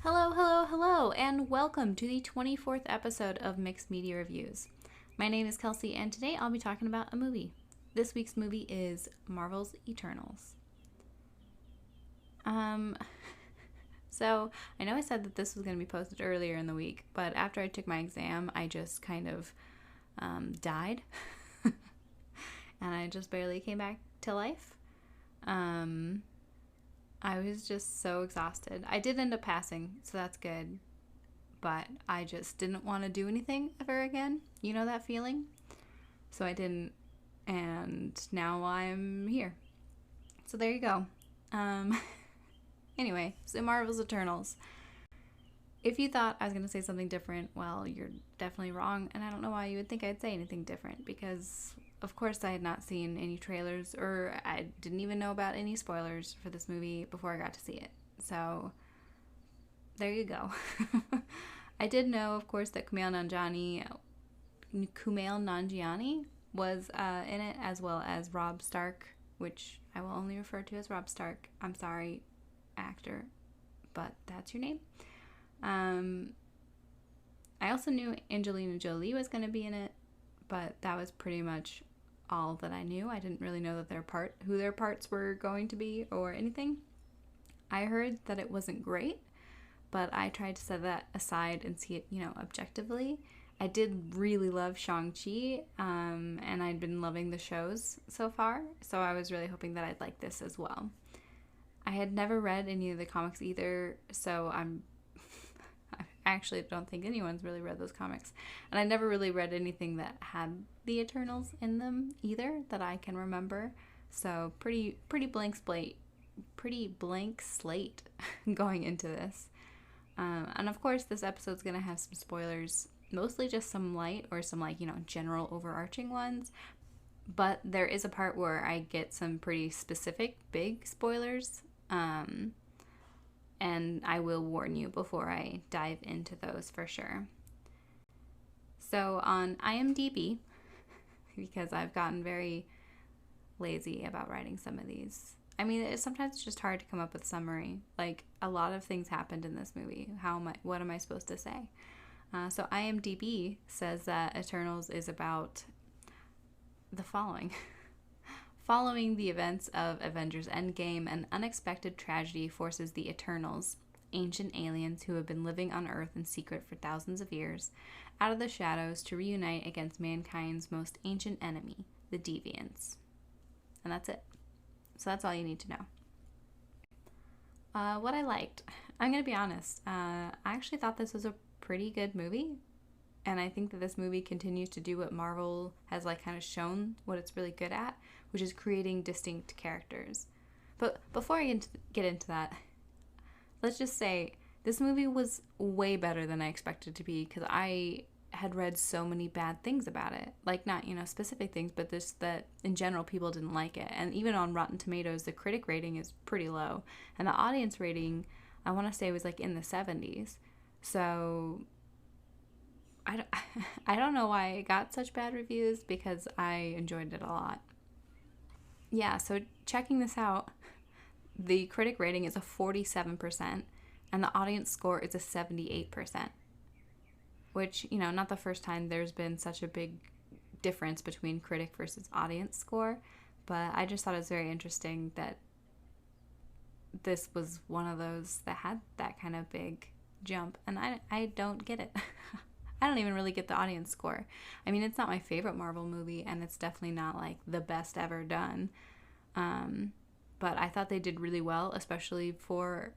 Hello, hello, hello, and welcome to the 24th episode of Mixed Media Reviews. My name is Kelsey, and today I'll be talking about a movie. This week's movie is Marvel's Eternals. Um, so I know I said that this was going to be posted earlier in the week, but after I took my exam, I just kind of died, and I just barely came back to life. I was just so exhausted. I did end up passing, so that's good. But I just didn't want to do anything ever again. You know that feeling? So I didn't, and now I'm here. So there you go. Anyway, so Marvel's Eternals. If you thought I was going to say something different, well, you're definitely wrong, and I don't know why you would think I'd say anything different, because of course I had not seen any trailers, or I didn't even know about any spoilers for this movie before I got to see it. So, there you go. I did know, of course, that Kumail Nanjiani was in it, as well as Robb Stark, which I will only refer to as Robb Stark. I'm sorry, actor, but that's your name. I also knew Angelina Jolie was going to be in it, but that was pretty much all that I knew. I didn't really know that who their parts were going to be or anything. I heard that it wasn't great, but I tried to set that aside and see it, objectively. I did really love Shang-Chi, and I'd been loving the shows so far, so I was really hoping that I'd like this as well. I had never read any of the comics either, so I actually don't think anyone's really read those comics. And I never really read anything that had the Eternals in them either that I can remember. So pretty blank slate going into this. And of course, this episode's gonna have some spoilers, mostly just some light or some general overarching ones. But there is a part where I get some pretty specific big spoilers. And I will warn you before I dive into those for sure. So on IMDb, because I've gotten very lazy about writing some of these. I mean, sometimes it's just hard to come up with a summary. Like, a lot of things happened in this movie. What am I supposed to say? So IMDb says that Eternals is about the following. Following the events of Avengers Endgame, an unexpected tragedy forces the Eternals, ancient aliens who have been living on Earth in secret for thousands of years, out of the shadows to reunite against mankind's most ancient enemy, the Deviants. And that's it. So that's all you need to know. What I liked. I'm going to be honest. I actually thought this was a pretty good movie. And I think that this movie continues to do what Marvel has kind of shown what it's really good at, which is creating distinct characters. But before I get into that, let's just say this movie was way better than I expected it to be, because I had read so many bad things about it. Like, not, specific things, but just that in general people didn't like it. And even on Rotten Tomatoes, the critic rating is pretty low. And the audience rating, I want to say, was in the 70s. So I don't know why it got such bad reviews, because I enjoyed it a lot. Yeah, so checking this out, the critic rating is a 47%, and the audience score is a 78%. Which, not the first time there's been such a big difference between critic versus audience score, but I just thought it was very interesting that this was one of those that had that kind of big jump, and I don't get it. I don't even really get the audience score. I mean, it's not my favorite Marvel movie, and it's definitely not the best ever done. But I thought they did really well, especially for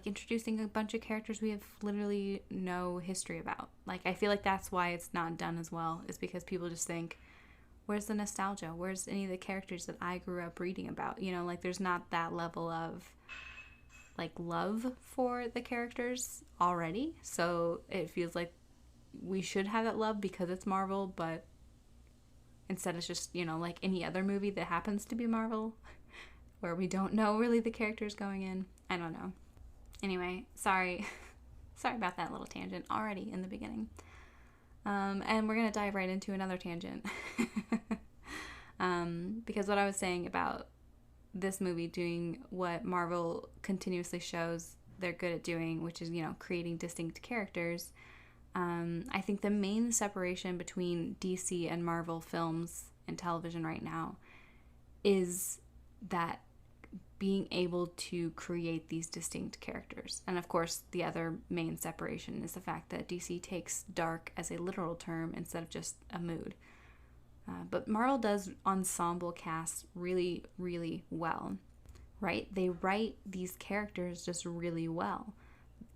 introducing a bunch of characters we have literally no history about. I feel like that's why it's not done as well, is because people just think, where's the nostalgia? Where's any of the characters that I grew up reading about? There's not that level of love for the characters already. So it feels like we should have that love because it's Marvel, but instead it's just, any other movie that happens to be Marvel, where we don't know really the characters going in. I don't know. Anyway, sorry about that little tangent already in the beginning. And we're going to dive right into another tangent. Because what I was saying about this movie doing what Marvel continuously shows they're good at doing, which is, creating distinct characters. I think the main separation between DC and Marvel films and television right now is that being able to create these distinct characters. And of course, the other main separation is the fact that DC takes dark as a literal term instead of just a mood. But Marvel does ensemble casts really, really well, right? They write these characters just really well.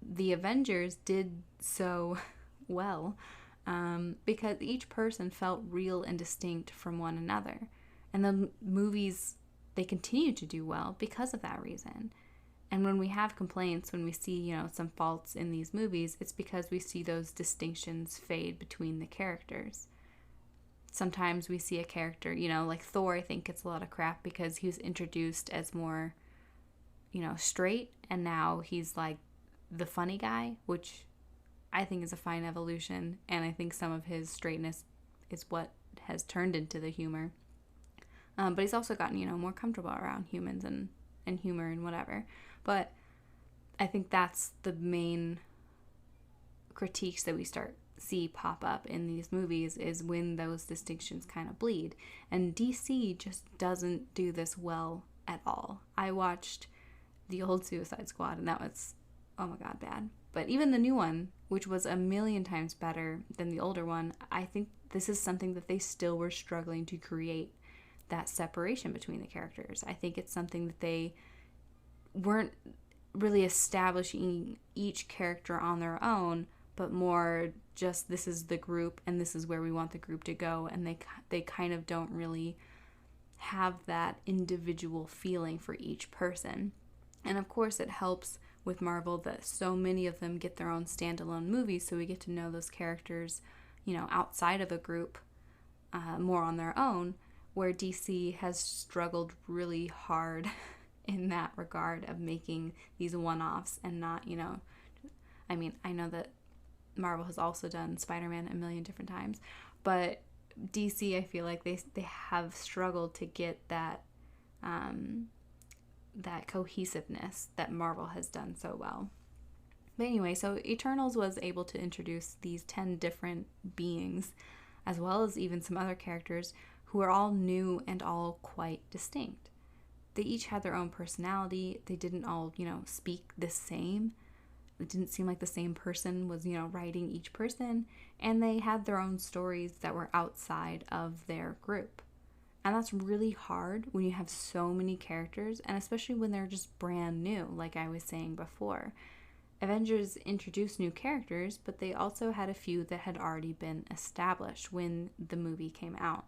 The Avengers did so well because each person felt real and distinct from one another. And the movies, they continue to do well because of that reason. And when we have complaints, when we see, some faults in these movies, it's because we see those distinctions fade between the characters. Sometimes we see a character, like Thor, I think gets a lot of crap because he was introduced as more, straight, and now he's like the funny guy, which I think is a fine evolution, and I think some of his straightness is what has turned into the humor. But he's also gotten, more comfortable around humans and humor and whatever. But I think that's the main critiques that we see pop up in these movies, is when those distinctions kind of bleed. And DC just doesn't do this well at all. I watched the old Suicide Squad, and that was, oh my god, bad. But even the new one, which was a million times better than the older one, I think this is something that they still were struggling to create, that separation between the characters. I think it's something that they weren't really establishing each character on their own, but more just this is the group and this is where we want the group to go, and they kind of don't really have that individual feeling for each person. And of course it helps with Marvel that so many of them get their own standalone movies, so we get to know those characters, outside of a group, more on their own, where DC has struggled really hard in that regard of making these one-offs and not, I mean, I know that Marvel has also done Spider-Man a million different times, but DC, I feel like they have struggled to get that that cohesiveness that Marvel has done so well. But anyway, so Eternals was able to introduce these 10 different beings, as well as even some other characters who are all new and all quite distinct. They each had their own personality. They didn't all, speak the same. It didn't seem like the same person was, writing each person. And they had their own stories that were outside of their group. And that's really hard when you have so many characters, and especially when they're just brand new, like I was saying before. Avengers introduced new characters, but they also had a few that had already been established when the movie came out.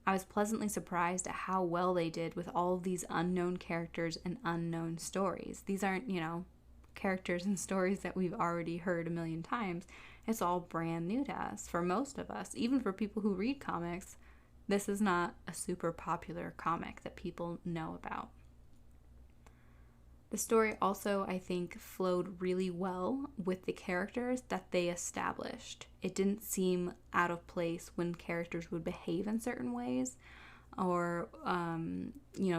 I was pleasantly surprised at how well they did with all of these unknown characters and unknown stories. These aren't, characters and stories that we've already heard a million times. It's all brand new to us, for most of us. Even for people who read comics, this is not a super popular comic that people know about. The story also, I think, flowed really well with the characters that they established. It didn't seem out of place when characters would behave in certain ways, or,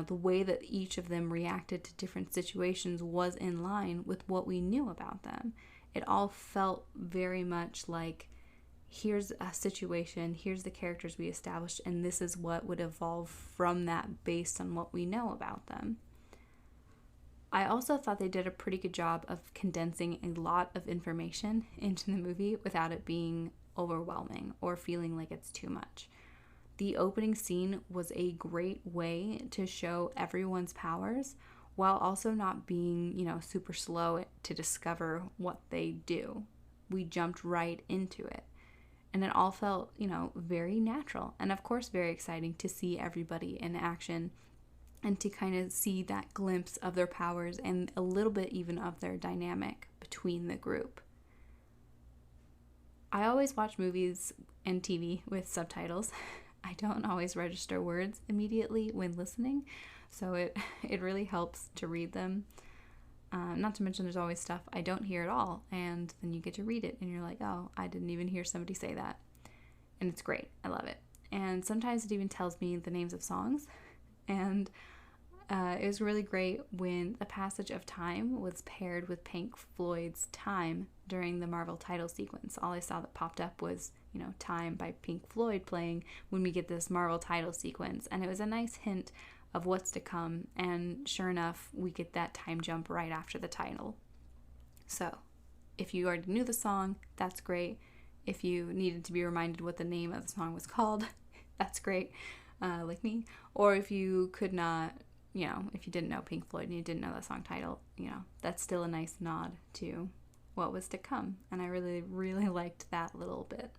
the way that each of them reacted to different situations was in line with what we knew about them. It all felt very much like, here's a situation, here's the characters we established, and this is what would evolve from that based on what we know about them. I also thought they did a pretty good job of condensing a lot of information into the movie without it being overwhelming or feeling like it's too much. The opening scene was a great way to show everyone's powers while also not being, super slow to discover what they do. We jumped right into it. And it all felt, very natural. And of course, very exciting to see everybody in action and to kind of see that glimpse of their powers and a little bit even of their dynamic between the group. I always watch movies and TV with subtitles. I don't always register words immediately when listening, so it really helps to read them. Not to mention there's always stuff I don't hear at all, and then you get to read it and you're like, oh, I didn't even hear somebody say that. And it's great. I love it. And sometimes it even tells me the names of songs, and It was really great when The Passage of Time was paired with Pink Floyd's Time during the Marvel title sequence. All I saw that popped up was, Time by Pink Floyd playing when we get this Marvel title sequence. And it was a nice hint of what's to come. And sure enough, we get that time jump right after the title. So if you already knew the song, that's great. If you needed to be reminded what the name of the song was called, that's great, like me. Or if you could not, if you didn't know Pink Floyd and you didn't know the song title, that's still a nice nod to what was to come. And I really, really liked that little bit.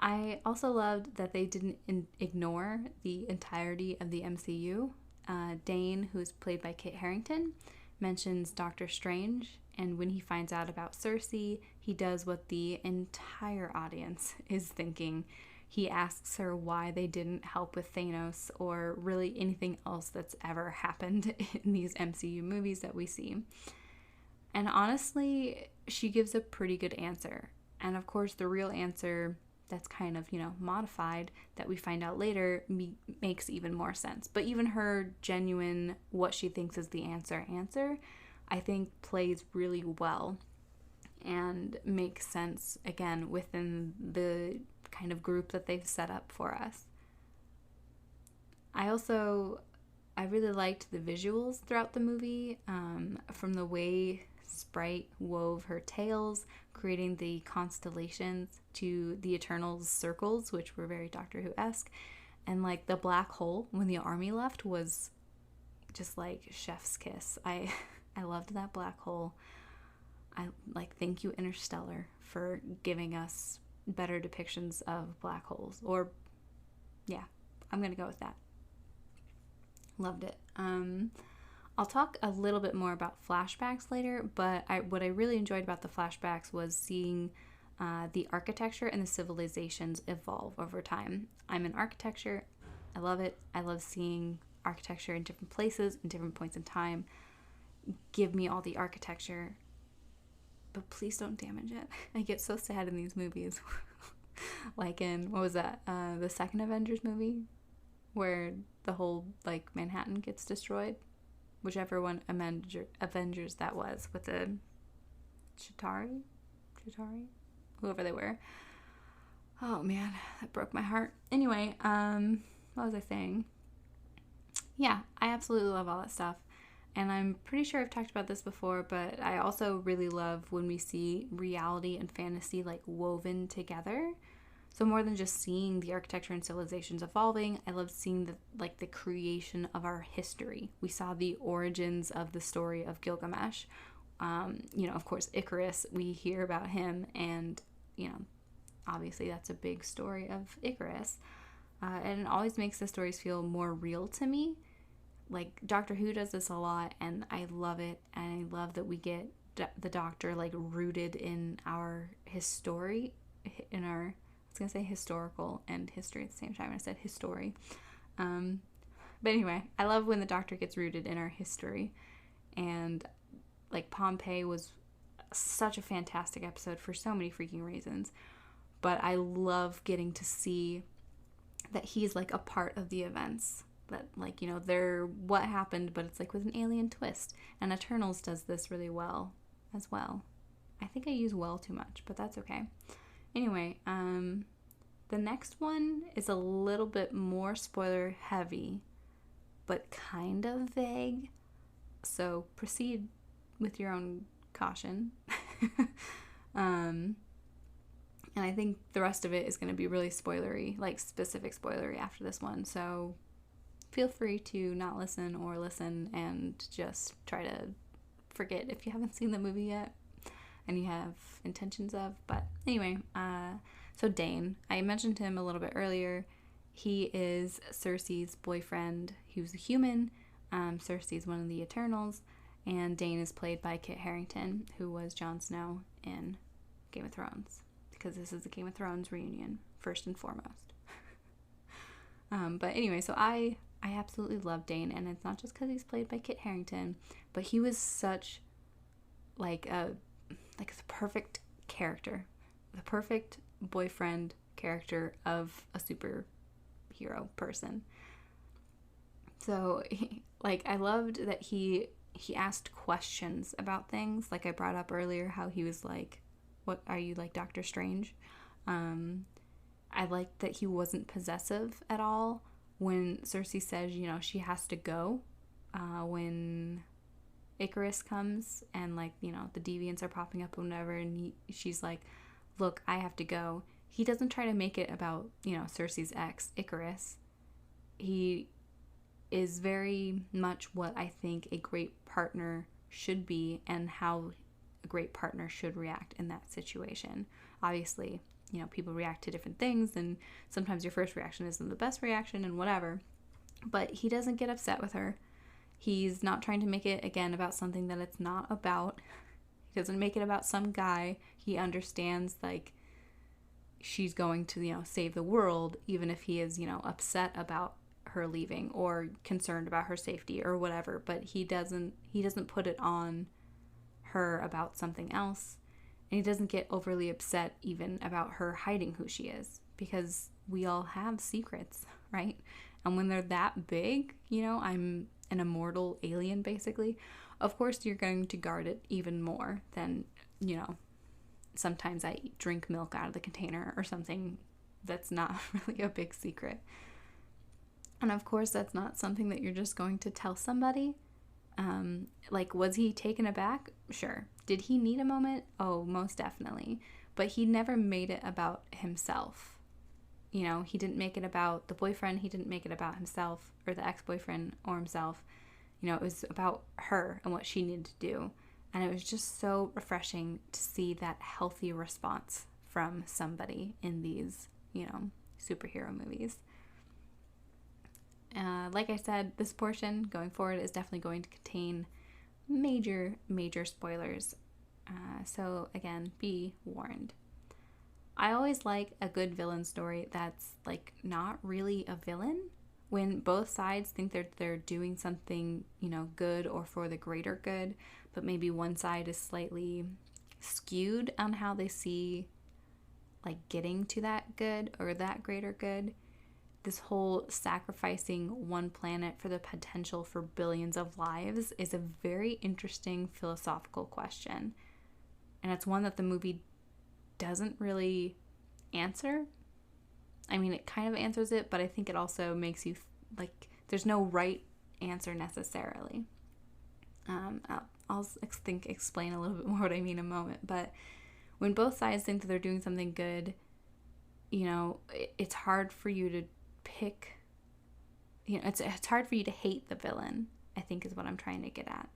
I also loved that they didn't ignore the entirety of the MCU. Dane, who's played by Kit Harington, mentions Doctor Strange, and when he finds out about Sersi, he does what the entire audience is thinking. He asks her why they didn't help with Thanos or really anything else that's ever happened in these MCU movies that we see. And honestly, she gives a pretty good answer. And of course, the real answer that's kind of, modified that we find out later makes even more sense. But even her genuine, what she thinks is the answer, I think plays really well and makes sense, again, within the kind of group that they've set up for us. I really liked the visuals throughout the movie, from the way Sprite wove her tails, creating the constellations, to the Eternals circles, which were very Doctor Who-esque, and like the black hole when the army left was just like chef's kiss. I loved that black hole. Thank you, Interstellar, for giving us better depictions of black holes. Or, yeah, I'm gonna go with that. Loved it. I'll talk a little bit more about flashbacks later, but what I really enjoyed about the flashbacks was seeing the architecture and the civilizations evolve over time. I'm in architecture. I love it. I love seeing architecture in different places, in different points in time. Give me all the architecture, but please don't damage it. I get so sad in these movies. Like in, what was that, the second Avengers movie, where the whole, Manhattan gets destroyed? Whichever one Avengers that was, with the Chitauri, whoever they were. Oh man, that broke my heart. Anyway, what was I saying? Yeah, I absolutely love all that stuff. And I'm pretty sure I've talked about this before, but I also really love when we see reality and fantasy woven together. So more than just seeing the architecture and civilizations evolving, I love seeing the creation of our history. We saw the origins of the story of Gilgamesh. Of course, Icarus, we hear about him, and, obviously that's a big story of Icarus. And it always makes the stories feel more real to me. Doctor Who does this a lot, and I love it. And I love that we get the Doctor, rooted in our history, in our... I was going to say historical and history at the same time. I said history. But anyway, I love when the Doctor gets rooted in our history. And Pompeii was such a fantastic episode for so many freaking reasons. But I love getting to see that he's a part of the events. That they're what happened, but it's with an alien twist. And Eternals does this really well as well. I think I use well too much, but that's okay. Anyway, the next one is a little bit more spoiler heavy, but kind of vague. So proceed with your own caution. And I think the rest of it is going to be really spoilery, specific spoilery after this one. So feel free to not listen or listen and just try to forget if you haven't seen the movie yet and you have intentions of. But anyway, so Dane, I mentioned him a little bit earlier. He is Cersei's boyfriend. He was a human. Cersei's one of the Eternals. And Dane is played by Kit Harington, who was Jon Snow in Game of Thrones. Because this is the Game of Thrones reunion, first and foremost. But anyway, so I absolutely love Dane. And it's not just because he's played by Kit Harington, but he was such the perfect character, the perfect boyfriend character of a superhero person. So, like, I loved that he asked questions about things. Like I brought up earlier, how he was like, "What are you, like Doctor Strange?" I liked that he wasn't possessive at all when Cersei says, you know, she has to go when Icarus comes and, like, you know, the deviants are popping up or whatever, and she's like, look, I have to go. He doesn't try to make it about, you know, Cersei's ex, Icarus. He is very much what I think a great partner should be and how a great partner should react in that situation. Obviously, you know, people react to different things, and sometimes your first reaction isn't the best reaction and whatever. But he doesn't get upset with her. He's not trying to make it, again, about something that it's not about. He doesn't make it about some guy. He understands, like, she's going to, you know, save the world, even if he is, you know, upset about her leaving or concerned about her safety or whatever. But he doesn't put it on her about something else. And he doesn't get overly upset even about her hiding who she is, because we all have secrets, right? And when they're that big, you know, I'm an immortal alien basically, of course you're going to guard it even more than, you know, sometimes I drink milk out of the container or something that's not really a big secret. And of course that's not something that you're just going to tell somebody. Like, was he taken aback? Sure. Did he need a moment? Oh, most definitely. But he never made it about himself. You know, he didn't make it about the boyfriend. He didn't make it about himself or the ex-boyfriend or himself. You know, it was about her and what she needed to do. And it was just so refreshing to see that healthy response from somebody in these, you know, superhero movies. Like I said, this portion going forward is definitely going to contain major spoilers. So again, be warned. I always like a good villain story that's, like, not really a villain. When both sides think they're doing something, you know, good or for the greater good, but maybe one side is slightly skewed on how they see, like, getting to that good or that greater good. This whole sacrificing one planet for the potential for billions of lives is a very interesting philosophical question. And it's one that the movie doesn't really answer. I mean, it kind of answers it, but I think it also makes you, like, there's no right answer necessarily. I'll explain a little bit more what I mean in a moment. But when both sides think that they're doing something good, you know, it's hard for you to pick, you know, it's hard for you to hate the villain, I think is what I'm trying to get at.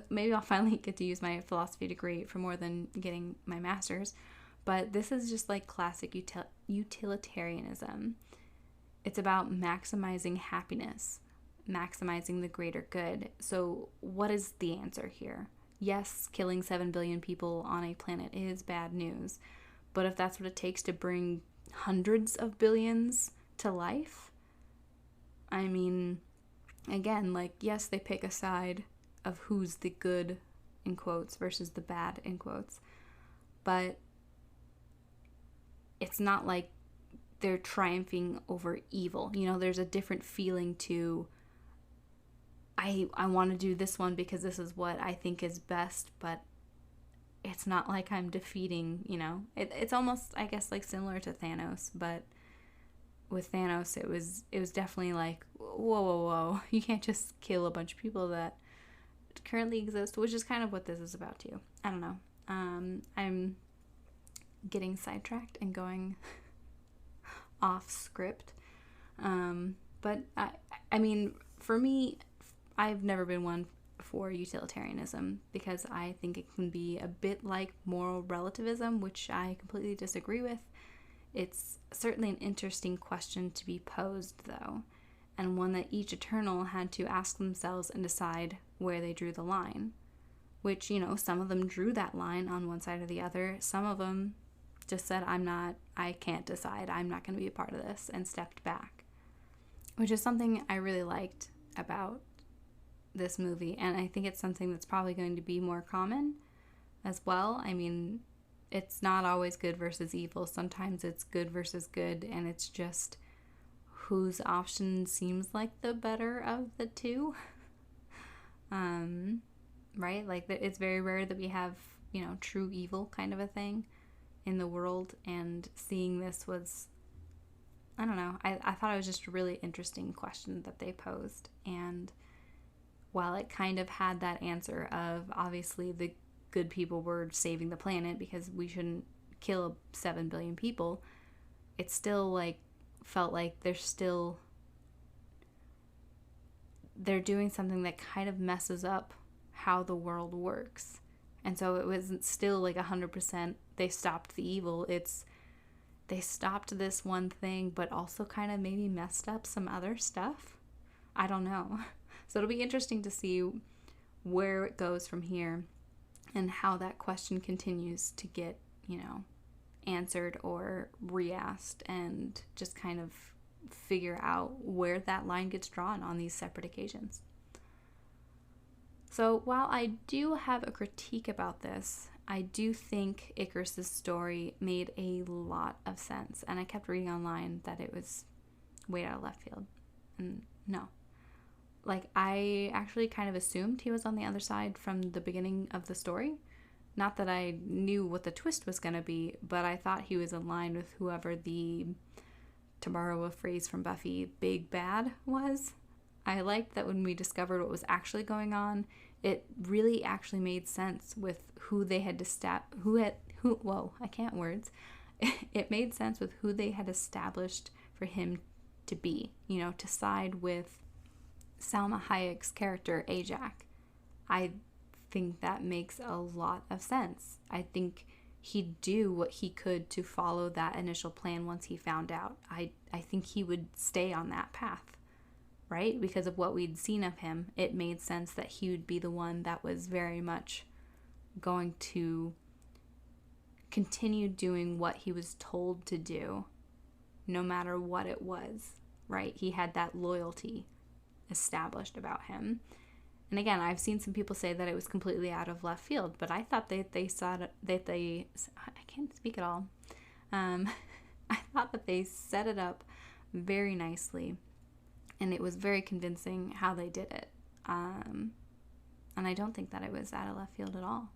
Maybe I'll finally get to use my philosophy degree for more than getting my master's, but this is just like classic utilitarianism. It's about maximizing happiness, maximizing the greater good. So what is the answer here? Yes, killing 7 billion people on a planet is bad news, but if that's what it takes to bring hundreds of billions to life, I mean, again, like, yes, they pick a side of who's the good, in quotes, versus the bad, in quotes, but it's not like they're triumphing over evil. You know, there's a different feeling to, I want to do this one because this is what I think is best, but it's not like I'm defeating, you know. It's almost, I guess, like similar to Thanos, but with Thanos, it was definitely like, whoa, you can't just kill a bunch of people that currently exist, which is kind of what this is about too. I don't know. I'm getting sidetracked and going off script. But I mean, for me, I've never been one for utilitarianism because I think it can be a bit like moral relativism, which I completely disagree with. It's certainly an interesting question to be posed, though, and one that each Eternal had to ask themselves and decide where they drew the line. Which, you know, some of them drew that line on one side or the other. Some of them just said, I can't decide. I'm not going to be a part of this, and stepped back. Which is something I really liked about this movie, and I think it's something that's probably going to be more common as well. I mean, it's not always good versus evil. Sometimes it's good versus good, and it's just whose option seems like the better of the two. Right? Like, it's very rare that we have, true evil kind of a thing in the world, and seeing this was, I don't know, I thought it was just a really interesting question that they posed. And while it kind of had that answer of, obviously the good people were saving the planet because we shouldn't kill 7 billion people, it still like felt like they're doing something that kind of messes up how the world works. And so it wasn't still like 100% they stopped the evil. It's they stopped this one thing, but also kind of maybe messed up some other stuff. I don't know. So it'll be interesting to see where it goes from here and how that question continues to get, answered or re-asked, and just kind of figure out where that line gets drawn on these separate occasions. So while I do have a critique about this, I do think Icarus's story made a lot of sense. And I kept reading online that it was way out of left field. And no. Like, I actually kind of assumed he was on the other side from the beginning of the story. Not that I knew what the twist was going to be, but I thought he was in line with whoever the, to borrow a phrase from Buffy, big bad was. I liked that when we discovered what was actually going on, it really actually made sense with who they had It made sense with who they had established for him to be, to side with Salma Hayek's character, Ajak. I think that makes a lot of sense. I think he'd do what he could to follow that initial plan once he found out. I think he would stay on that path, right? Because of what we'd seen of him, it made sense that he would be the one that was very much going to continue doing what he was told to do, no matter what it was, right? He had that loyalty established about him. And again, I've seen some people say that it was completely out of left field, but I thought I can't speak at all. I thought that they set it up very nicely, and it was very convincing how they did it. And I don't think that it was out of left field at all.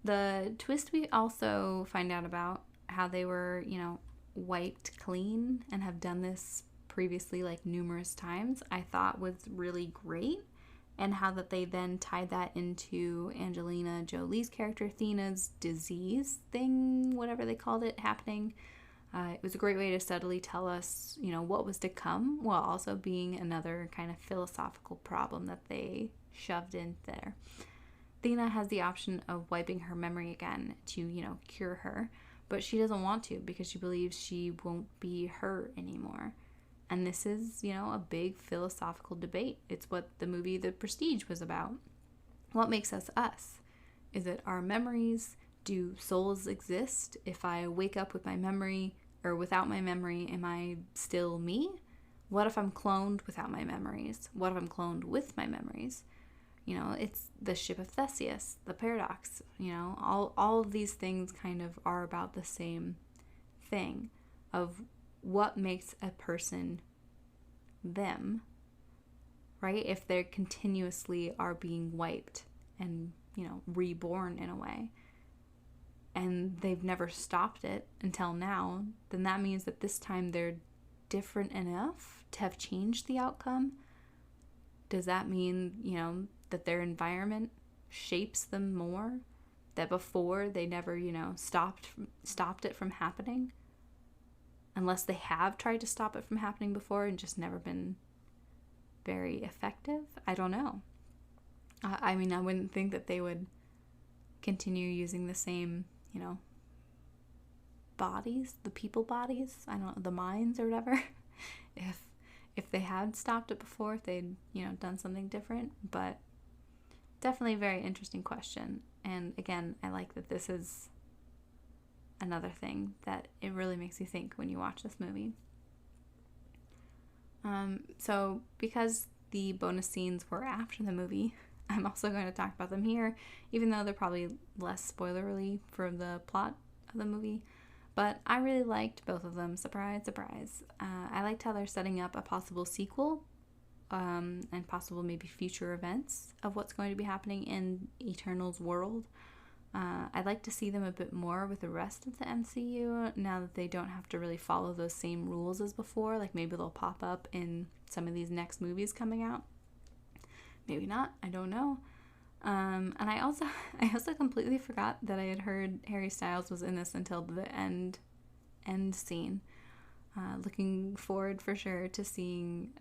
The twist we also find out about how they were, wiped clean and have done this previously like numerous times, I thought was really great. And how that they then tied that into Angelina Jolie's character Thena's disease thing, whatever they called it, happening. It was a great way to subtly tell us, what was to come, while also being another kind of philosophical problem that they shoved in there. Thena has the option of wiping her memory again to, cure her, but she doesn't want to because she believes she won't be her anymore. And this is, a big philosophical debate. It's what the movie The Prestige was about. What makes us us? Is it our memories? Do souls exist? If I wake up with my memory or without my memory, am I still me? What if I'm cloned without my memories? What if I'm cloned with my memories? It's the ship of Theseus, the paradox. All of these things kind of are about the same thing of what makes a person them, right? If they continuously are being wiped and, reborn in a way, and they've never stopped it until now, then that means that this time they're different enough to have changed the outcome. Does that mean, that their environment shapes them more? That before they never, stopped it from happening? Unless they have tried to stop it from happening before and just never been very effective. I don't know. I wouldn't think that they would continue using the same, bodies, the people bodies, I don't know, the minds or whatever, if they had stopped it before, if they'd, done something different. But definitely a very interesting question. And again, I like that this is another thing that it really makes you think when you watch this movie. So because the bonus scenes were after the movie, I'm also going to talk about them here, even though they're probably less spoilerly for the plot of the movie. But I really liked both of them. Surprise, surprise. I liked how they're setting up a possible sequel, and possible maybe future events of what's going to be happening in Eternal's world. I'd like to see them a bit more with the rest of the MCU now that they don't have to really follow those same rules as before. Like maybe they'll pop up in some of these next movies coming out. Maybe not. I don't know. And I also completely forgot that I had heard Harry Styles was in this until the end scene. Looking forward for sure to seeing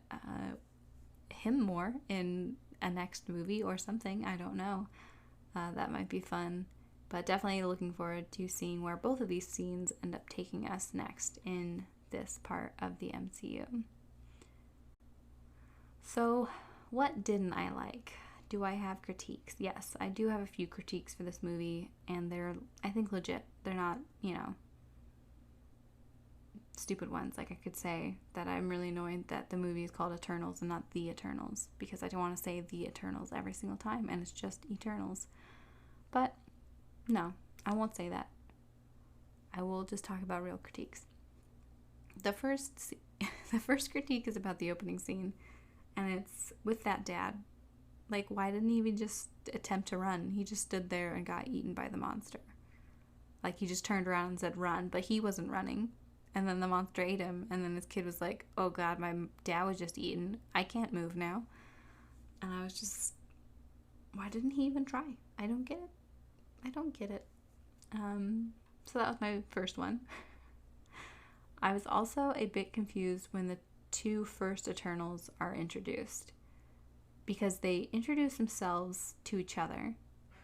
him more in a next movie or something. I don't know. That might be fun. But definitely looking forward to seeing where both of these scenes end up taking us next in this part of the MCU. So, what didn't I like? Do I have critiques? Yes, I do have a few critiques for this movie, and they're, I think, legit. They're not, stupid ones. Like I could say that I'm really annoyed that the movie is called Eternals and not The Eternals, because I don't want to say The Eternals every single time, and it's just Eternals. But no, I won't say that. I will just talk about real critiques. The first critique is about the opening scene, and it's with that dad. Like, why didn't he even just attempt to run? He just stood there and got eaten by the monster. Like, he just turned around and said run, but he wasn't running. And then the monster ate him, and then his kid was like, oh god, my dad was just eaten. I can't move now. And I was just, why didn't he even try? I don't get it. So that was my first one. I was also a bit confused when the two first Eternals are introduced, because they introduce themselves to each other.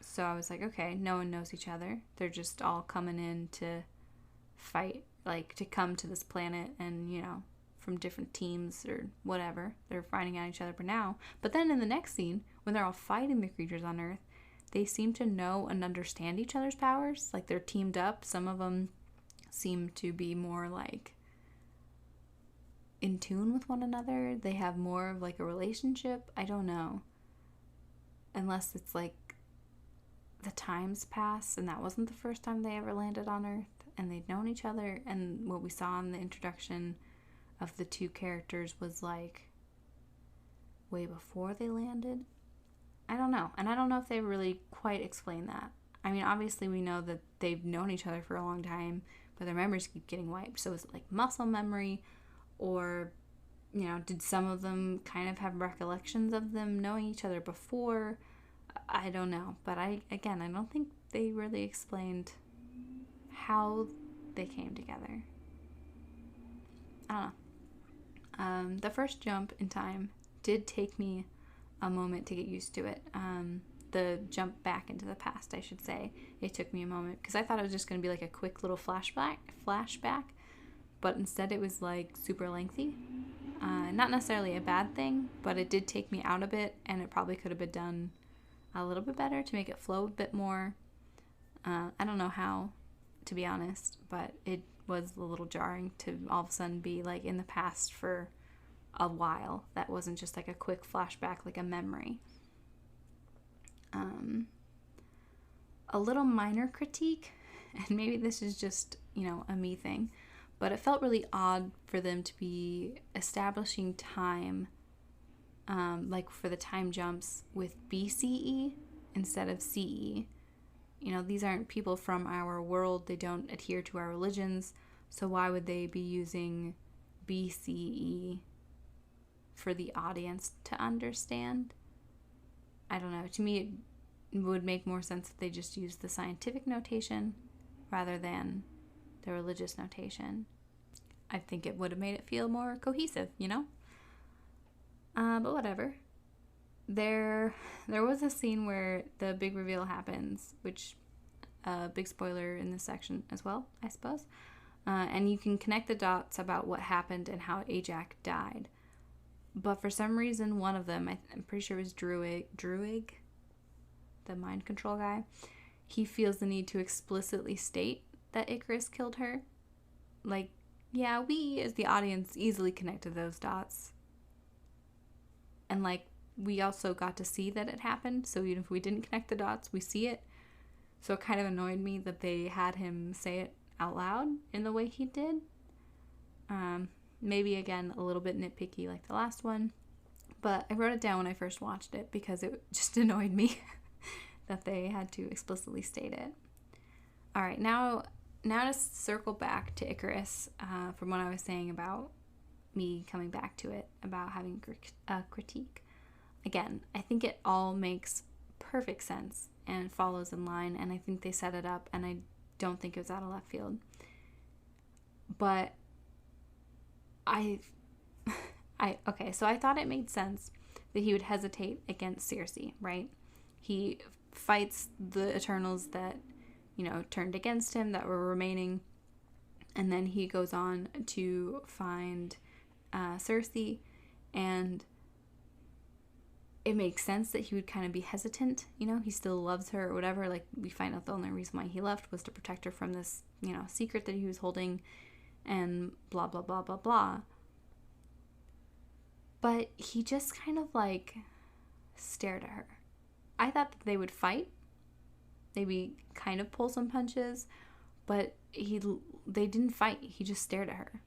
So I was like, okay, no one knows each other. They're just all coming in to fight, like to come to this planet, and from different teams or whatever. They're fighting at each other but then in the next scene, when they're all fighting the creatures on Earth, they seem to know and understand each other's powers. Like they're teamed up. Some of them seem to be more like in tune with one another. They have more of like a relationship. I don't know. Unless it's like the times pass and that wasn't the first time they ever landed on Earth and they'd known each other, and what we saw in the introduction of the two characters was like way before they landed. I don't know. And I don't know if they really quite explain that. I mean, obviously we know that they've known each other for a long time, but their memories keep getting wiped. So is it like muscle memory, or did some of them kind of have recollections of them knowing each other before? I don't know. But I don't think they really explained how they came together. I don't know. The first jump in time did take me a moment to get used to it. The jump back into the past, I should say. It took me a moment because I thought it was just going to be like a quick little flashback, but instead it was like super lengthy. Not necessarily a bad thing, but it did take me out a bit, and it probably could have been done a little bit better to make it flow a bit more. I don't know how, to be honest, but it was a little jarring to all of a sudden be like in the past for a while. That wasn't just like a quick flashback, like a memory. A little minor critique, and maybe this is just, a me thing, but it felt really odd for them to be establishing time, like for the time jumps with BCE instead of CE. These aren't people from our world. They don't adhere to our religions. So why would they be using BCE for the audience to understand? I don't know. To me, it would make more sense if they just used the scientific notation rather than the religious notation. I think it would have made it feel more cohesive, But whatever. There was a scene where the big reveal happens, which big spoiler in this section as well, I suppose. And you can connect the dots about what happened and how Ajak died. But for some reason, one of them, I'm pretty sure it was Druig, the mind control guy, he feels the need to explicitly state that Ikaris killed her. Like, yeah, we as the audience easily connected those dots. And like, we also got to see that it happened, so even if we didn't connect the dots, we see it. So it kind of annoyed me that they had him say it out loud in the way he did. Maybe, again, a little bit nitpicky like the last one. But I wrote it down when I first watched it because it just annoyed me that they had to explicitly state it. All right, now to circle back to Icarus, from what I was saying about me coming back to it, about having a critique. Again, I think it all makes perfect sense and follows in line, and I think they set it up, and I don't think it was out of left field. But okay, so I thought it made sense that he would hesitate against Circe, right? He fights the Eternals that, turned against him, that were remaining, and then he goes on to find Circe, and it makes sense that he would kind of be hesitant, he still loves her or whatever. Like, we find out the only reason why he left was to protect her from this, secret that he was holding, and blah, blah, blah, blah, blah. But he just kind of, stared at her. I thought that they would fight, maybe kind of pull some punches, but they didn't fight. He just stared at her.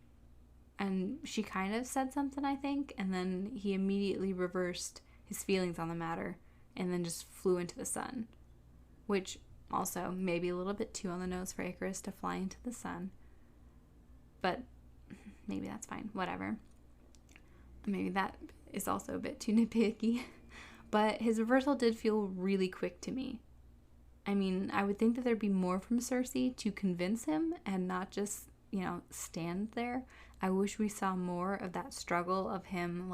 And she kind of said something, I think, and then he immediately reversed his feelings on the matter and then just flew into the sun, which also maybe a little bit too on the nose for Icarus to fly into the sun, but maybe that's fine, whatever. Maybe that is also a bit too nitpicky, but his reversal did feel really quick to me. I mean, I would think that there'd be more from Circe to convince him and not just, stand there. I wish we saw more of that struggle of him,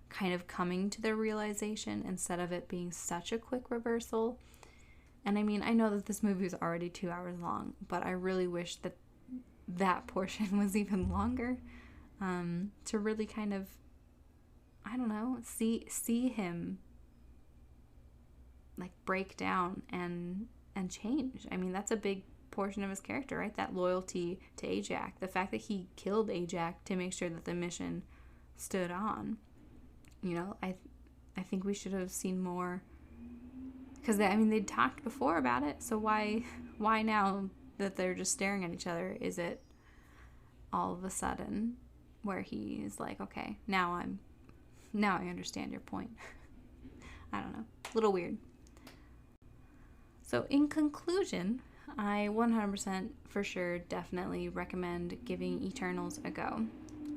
kind of coming to the realization instead of it being such a quick reversal. And I mean, I know that this movie is already 2 hours long, but I really wish that portion was even longer, to really kind of, I don't know, see him break down and change. I mean, that's a big portion of his character, right? That loyalty to Ajax, the fact that he killed Ajax to make sure that the mission stood on. I think we should have seen more, because they'd talked before about it, so why now that they're just staring at each other is it all of a sudden where he is like, okay, now I understand your point. I don't know, a little weird. So in conclusion, I 100% for sure definitely recommend giving Eternals a go.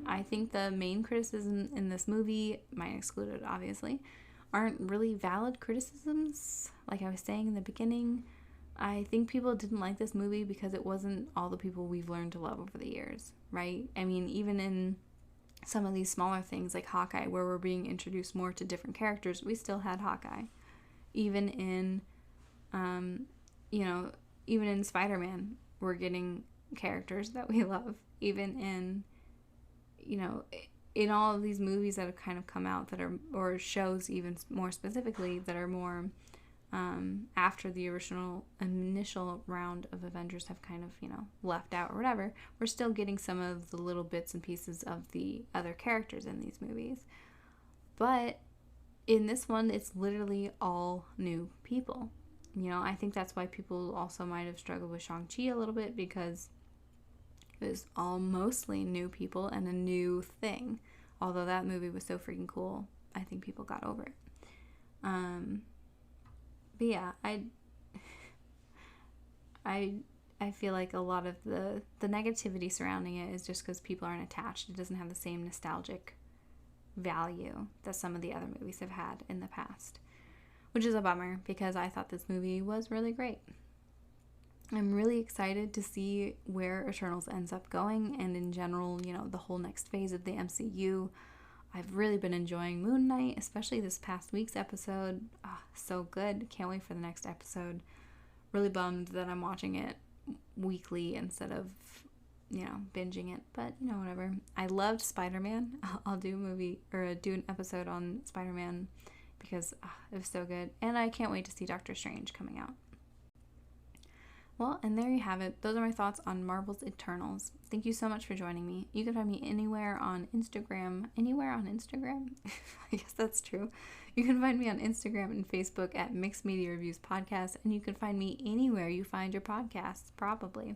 I think the main criticism in this movie, mine excluded obviously, aren't really valid criticisms. Like I was saying in the beginning, I think people didn't like this movie because it wasn't all the people we've learned to love over the years, right? I mean, even in some of these smaller things like Hawkeye, where we're being introduced more to different characters, we still had Hawkeye. Even in, even in Spider-Man, we're getting characters that we love. Even in, in all of these movies that have kind of come out that are, or shows even more specifically, that are more after the initial round of Avengers have kind of, left out or whatever, we're still getting some of the little bits and pieces of the other characters in these movies. But in this one, it's literally all new people. I think that's why people also might have struggled with Shang-Chi a little bit, because it was all mostly new people and a new thing. Although that movie was so freaking cool, I think people got over it. But yeah, I feel like a lot of the negativity surrounding it is just because people aren't attached. It doesn't have the same nostalgic value that some of the other movies have had in the past, which is a bummer because I thought this movie was really great. I'm really excited to see where Eternals ends up going, and in general, the whole next phase of the MCU. I've really been enjoying Moon Knight, especially this past week's episode. Oh, so good. Can't wait for the next episode. Really bummed that I'm watching it weekly instead of, binging it. But, whatever. I loved Spider-Man. I'll do do an episode on Spider-Man because it was so good. And I can't wait to see Doctor Strange coming out. Well, and there you have it. Those are my thoughts on Marvel's Eternals. Thank you so much for joining me. You can find me anywhere on Instagram. Anywhere on Instagram? I guess that's true. You can find me on Instagram and Facebook at Mixed Media Reviews Podcast, and you can find me anywhere you find your podcasts, probably.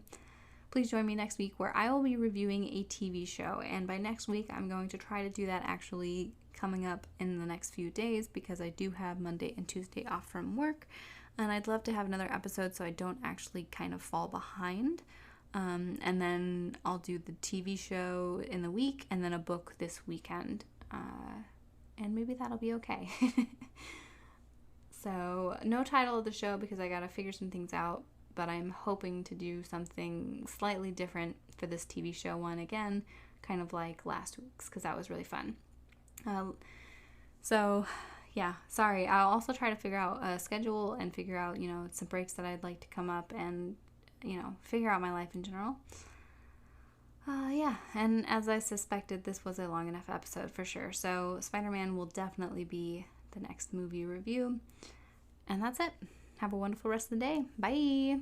please join me next week where I will be reviewing a TV show. And by next week, I'm going to try to do that actually coming up in the next few days because I do have Monday and Tuesday off from work. And I'd love to have another episode so I don't actually kind of fall behind. And then I'll do the TV show in the week and then a book this weekend. And maybe that'll be okay. So, no title of the show because I gotta figure some things out, but I'm hoping to do something slightly different for this TV show one again, kind of like last week's, because that was really fun. So, yeah, sorry. I'll also try to figure out a schedule and figure out, some breaks that I'd like to come up and, figure out my life in general. Yeah, and as I suspected, this was a long enough episode for sure. So Spider-Man will definitely be the next movie review. And that's it. Have a wonderful rest of the day. Bye!